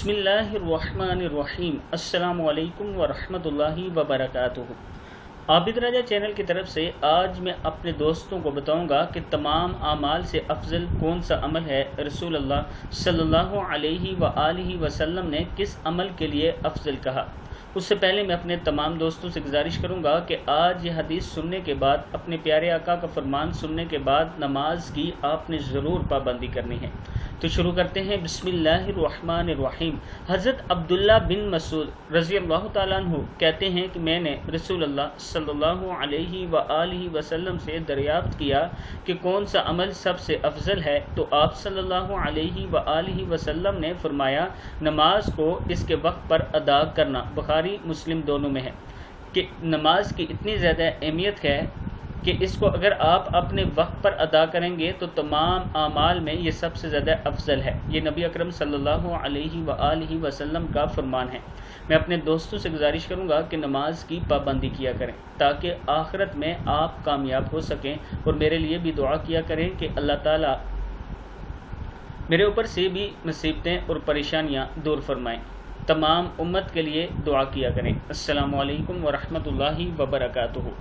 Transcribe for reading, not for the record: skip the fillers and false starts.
बिस्मिल्लाहिर्रहमानिर्रहीम। अस्सलामु अलैकुम वरहमतुल्लाहि वबरकातुहू। आबिद राजा चैनल की तरफ से आज मैं अपने दोस्तों को बताऊंगा कि तमाम आमाल से अफजल कौन सा अमल है। रसूल अल्लाह सल्लल्लाहु अलैहि व आलिहि वसल्लम ने किस अमल के लिए अफजल कहा। उससे पहले मैं अपने तमाम दोस्तों से गुजारिश करूंगा कि आज ये हदीस सुनने के बाद, अपने प्यारे आका का फरमान सुनने के बाद नमाज की आपने ज़रूर पाबंदी करनी है। तो शुरू करते हैं। बिस्मिल्लाहिर्रहमानिर्रहीम। हज़रत अब्दुल्ला बिन मसूद रज़ी अल्लाह ताला अन्हु कहते हैं कि मैंने रसूल अल्लाह सल्लल्लाहु अलैहि व आलिहि वसल्लम से दरियाफ्त किया कि कौन सा अमल सबसे अफजल है, तो आप सल्लल्लाहु अलैहि व आलिहि वसल्लम ने फरमाया, नमाज को इसके वक्त पर अदा करना। बुखारी मुस्लिम दोनों में है कि नमाज की इतनी ज़्यादा अहमियत है कि इसको अगर आप अपने वक्त पर अदा करेंगे तो तमाम आमाल में ये सबसे ज़्यादा अफजल है। ये नबी अकरम सल्लल्लाहु अलैहि व आलिहि वसल्लम का फरमान है। मैं अपने दोस्तों से गुजारिश करूंगा कि नमाज की पाबंदी किया करें ताकि आखिरत में आप कामयाब हो सकें, और मेरे लिए भी दुआ किया करें कि अल्लाह ताला मेरे ऊपर से भी मुसीबतें और परेशानियां दूर फरमाएं। तमाम उम्मत के लिए दुआ किया करें। अस्सलामु अलैकुम वरहमतुल्लाहि वबरकातुहू।